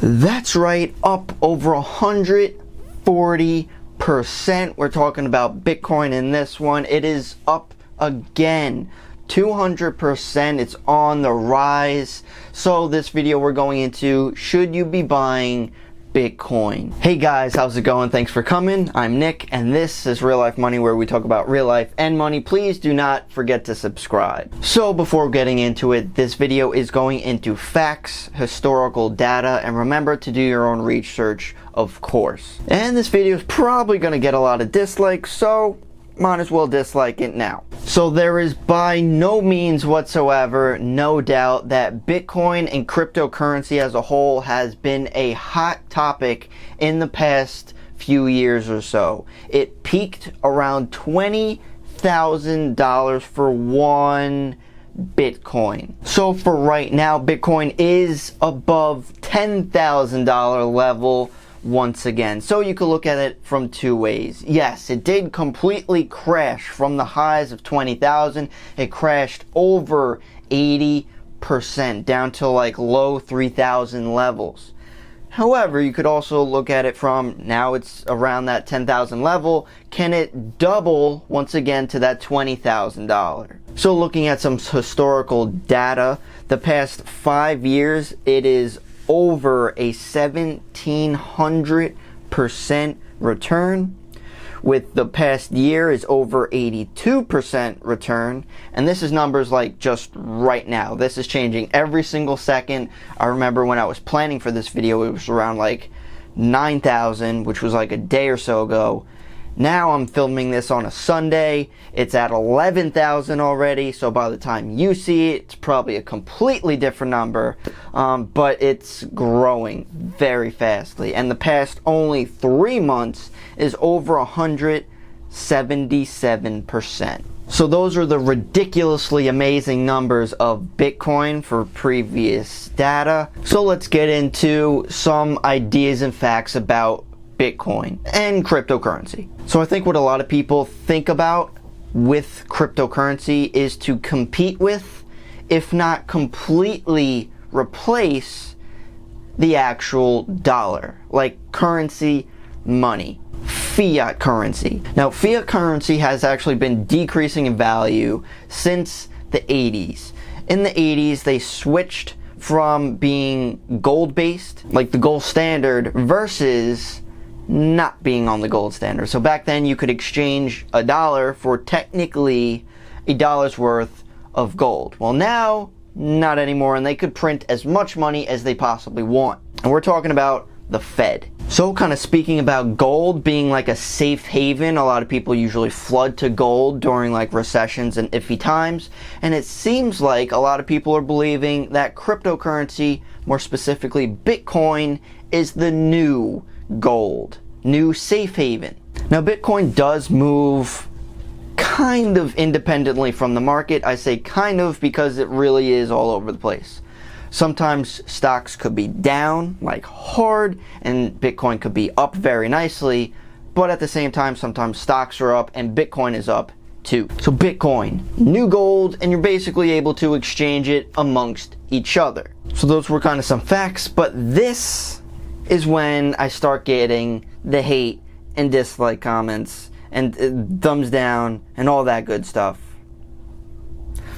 That's right, up over 140%. We're talking about Bitcoin in this one. It is up again. 200%. It's on the rise. So this video we're going into, should you be buying Bitcoin? Hey guys, how's it going? Thanks for coming. I'm Nick and this is Real Life Money, where we talk about real life and money. Please do not forget to subscribe. So before getting into it, this video is going into facts, historical data, and remember to do your own research, of course. And this video is probably going to get a lot of dislikes, so might as well dislike it now. So there is by no means whatsoever no doubt that Bitcoin and cryptocurrency as a whole has been a hot topic in the past few years or so. It peaked around $20,000 for one Bitcoin. So for right now, Bitcoin is above $10,000 level once again. So you could look at it from two ways. Yes, it did completely crash from the highs of 20,000. It crashed over 80% down to like low 3,000 levels. However, you could also look at it from now it's around that 10,000 level. Can it double once again to that $20,000? So looking at some historical data, the past 5 years, it is over a 1,700% return, with the past year is over 82% return, and this is numbers like just right now. This is changing every single second. I remember when I was planning for this video, it was around like 9,000, which was like a day or so ago. Now I'm filming this on a Sunday. It's at 11,000 already, so by the time you see it, it's probably a completely different number, but it's growing very fastly. And the past only 3 months is over 177%. So those are the ridiculously amazing numbers of Bitcoin for previous data. So let's get into some ideas and facts about Bitcoin and cryptocurrency. So I think what a lot of people think about with cryptocurrency is to compete with, if not completely replace, the actual dollar, like currency, money, fiat currency. Now, fiat currency has actually been decreasing in value since the 80s. In the 80s, they switched from being gold-based, like the gold standard, versus not being on the gold standard. So back then you could exchange a dollar for technically a dollar's worth of gold. Well, now not anymore, and they could print as much money as they possibly want. And we're talking about the Fed. So kind of speaking about gold being like a safe haven, a lot of people usually flood to gold during like recessions and iffy times, and it seems like a lot of people are believing that cryptocurrency, more specifically Bitcoin, is the new gold, new safe haven. Now Bitcoin does move kind of independently from the market. I say kind of because it really is all over the place. Sometimes stocks could be down like hard and Bitcoin could be up very nicely, but at the same time sometimes stocks are up and Bitcoin is up too. So Bitcoin, new gold, and you're basically able to exchange it amongst each other. So those were kind of some facts, but this is when I start getting the hate and dislike comments and thumbs down and all that good stuff.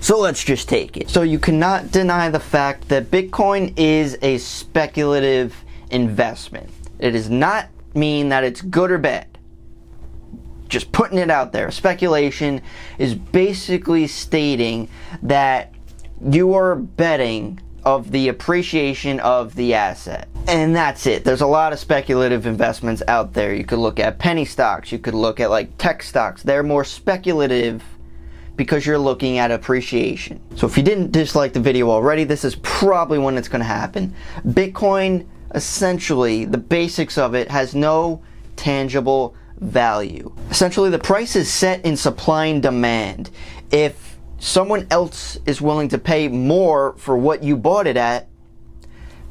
So let's just take it. So you cannot deny the fact that Bitcoin is a speculative investment. It does not mean that it's good or bad. Just putting it out there. Speculation is basically stating that you are betting of the appreciation of the asset. And that's it. There's a lot of speculative investments out there. You could look at penny stocks. You could look at like tech stocks. They're more speculative because you're looking at appreciation. So if you didn't dislike the video already, this is probably when it's going to happen. Bitcoin, essentially, the basics of it, has no tangible value. Essentially, the price is set in supply and demand. If someone else is willing to pay more for what you bought it at,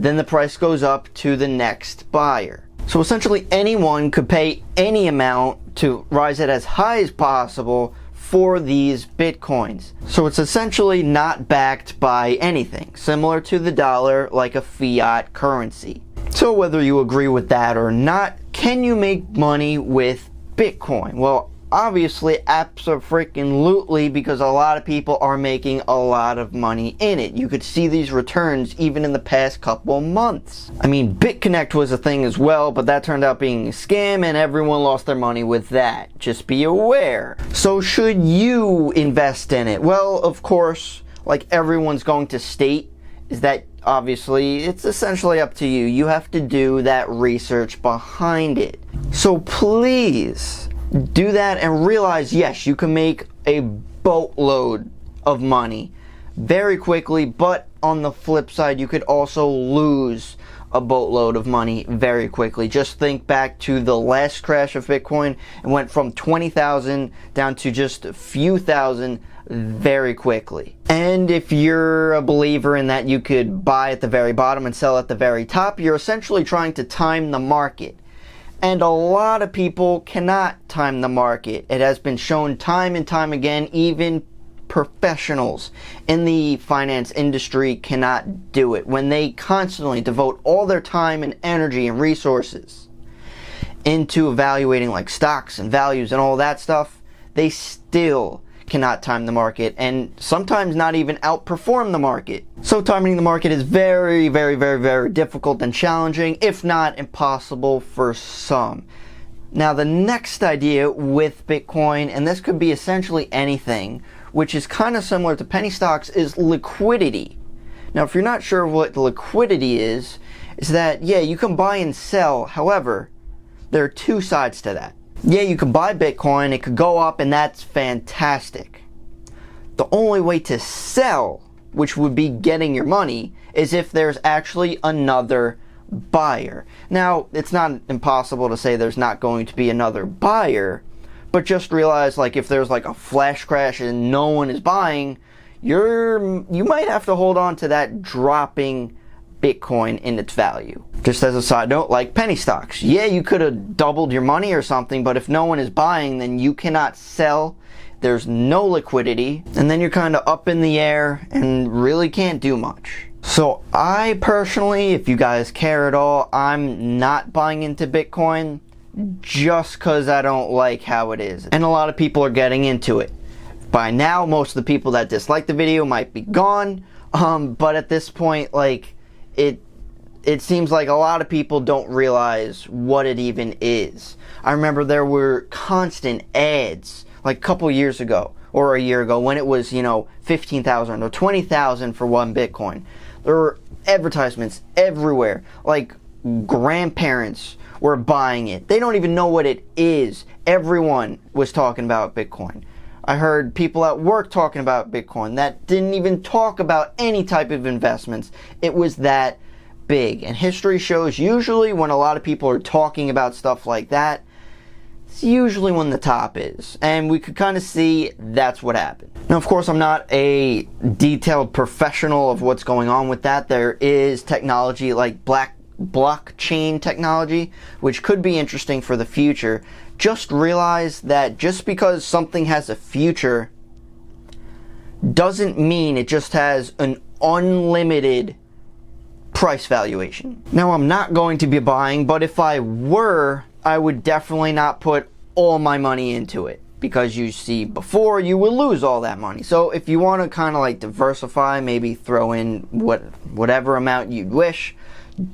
then the price goes up to the next buyer. So essentially anyone could pay any amount to rise it as high as possible for these Bitcoins. So it's essentially not backed by anything, similar to the dollar, like a fiat currency. So whether you agree with that or not, can you make money with Bitcoin? Well, obviously, abso-freaking-lutely, because a lot of people are making a lot of money in it. You could see these returns even in the past couple months. I mean, BitConnect was a thing as well, but that turned out being a scam and everyone lost their money with that. Just be aware. So should you invest in it? Well, of course, like everyone's going to state, is that obviously it's essentially up to you. You have to do that research behind it. So please do that and realize, yes, you can make a boatload of money very quickly, but on the flip side, you could also lose a boatload of money very quickly. Just think back to the last crash of Bitcoin. It went from 20,000 down to just a few thousand very quickly. And if you're a believer in that you could buy at the very bottom and sell at the very top, you're essentially trying to time the market. And a lot of people cannot time the market. It has been shown time and time again, even professionals in the finance industry cannot do it. When they constantly devote all their time and energy and resources into evaluating like stocks and values and all that stuff, they still cannot time the market and sometimes not even outperform the market. So timing the market is very, very, very, very difficult and challenging, if not impossible for some. Now the next idea with Bitcoin, and this could be essentially anything, which is kind of similar to penny stocks, is liquidity. Now if you're not sure what liquidity is that, yeah, you can buy and sell. However, there are two sides to that. Yeah, you can buy Bitcoin, it could go up, and that's fantastic. The only way to sell, which would be getting your money, is if there's actually another buyer. Now, it's not impossible to say there's not going to be another buyer, but just realize, like, if there's like a flash crash and no one is buying, you might have to hold on to that dropping Bitcoin in its value. Just as a side note, like penny stocks. Yeah, you could have doubled your money or something, but if no one is buying, then you cannot sell. There's no liquidity, and then you're kind of up in the air and really can't do much. So I personally, if you guys care at all, I'm not buying into Bitcoin just because I don't like how it is. And a lot of people are getting into it. By now, most of the people that dislike the video might be gone, but at this point, like, it seems like a lot of people don't realize what it even is. I remember there were constant ads like a couple years ago or a year ago when it was, 15,000 or 20,000 for one Bitcoin. There were advertisements everywhere. Like grandparents were buying it. They don't even know what it is. Everyone was talking about Bitcoin. I heard people at work talking about Bitcoin that didn't even talk about any type of investments. It was that big. And history shows usually when a lot of people are talking about stuff like that, it's usually when the top is. And we could kind of see that's what happened. Now, of course, I'm not a detailed professional of what's going on with that. There is technology like blockchain technology, which could be interesting for the future. Just realize that just because something has a future doesn't mean it just has an unlimited price valuation. Now, I'm not going to be buying, but if I were, I would definitely not put all my money into it, because you see, before you will lose all that money. So if you want to kind of like diversify, maybe throw in whatever amount you'd wish,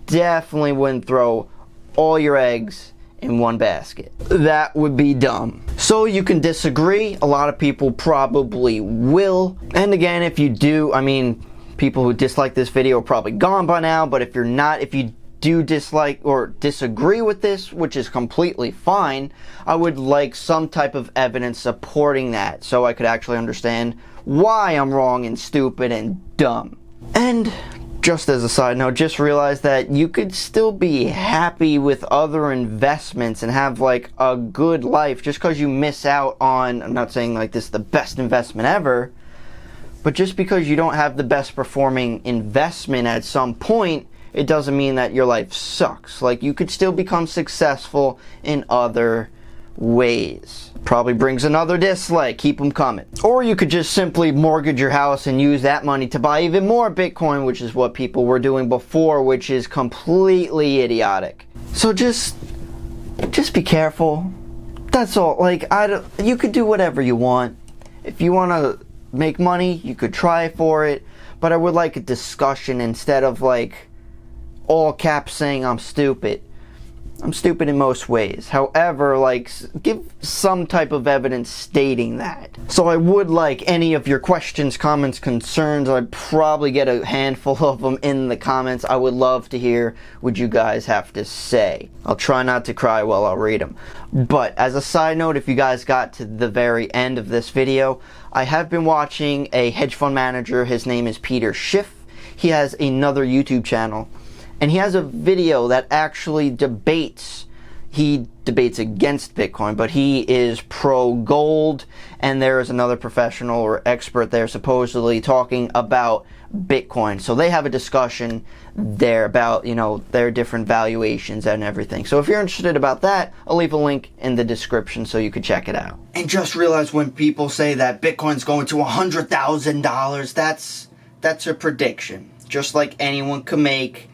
definitely wouldn't throw all your eggs in one basket. That would be dumb. So you can disagree. A lot of people probably will. And again, if you do, I mean, people who dislike this video are probably gone by now, but if you're not, if you do dislike or disagree with this, which is completely fine, I would like some type of evidence supporting that so I could actually understand why I'm wrong and stupid and dumb. And just as a side note, just realize that you could still be happy with other investments and have like a good life just because you miss out on, I'm not saying like this is the best investment ever, but just because you don't have the best performing investment at some point, it doesn't mean that your life sucks. Like, you could still become successful in other ways. Probably brings another dislike, keep them coming. Or you could just simply mortgage your house and use that money to buy even more Bitcoin, which is what people were doing before, which is completely idiotic. So just be careful. That's all. Like, you could do whatever you want. If you want to make money, you could try for it, but I would like a discussion instead of like all caps saying I'm stupid. I'm stupid in most ways. However, like, give some type of evidence stating that. So I would like any of your questions, comments, concerns. I'd probably get a handful of them in the comments. I would love to hear what you guys have to say. I'll try not to cry while I'll read them. But as a side note, if you guys got to the very end of this video, I have been watching a hedge fund manager. His name is Peter Schiff. He has another YouTube channel. And he has a video that actually debates, he debates against Bitcoin, but he is pro-gold, and there is another professional or expert there supposedly talking about Bitcoin. So they have a discussion there about, you know, their different valuations and everything. So if you're interested about that, I'll leave a link in the description so you could check it out. And just realize when people say that Bitcoin's going to $100,000, that's a prediction. Just like anyone can make.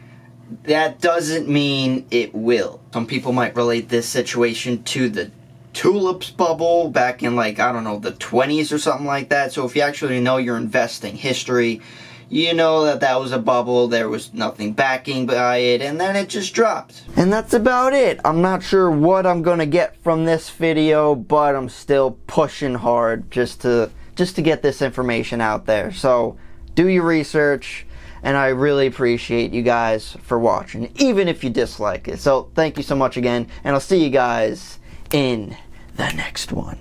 That doesn't mean it will. Some people might relate this situation to the tulips bubble back in, like, I don't know, the 20s or something like that. So if you actually know your investing history, you know that that was a bubble, there was nothing backing by it, and then it just dropped. And that's about it. I'm not sure what I'm gonna get from this video, but I'm still pushing hard just to get this information out there. So do your research. And I really appreciate you guys for watching, even if you dislike it. So thank you so much again, and I'll see you guys in the next one.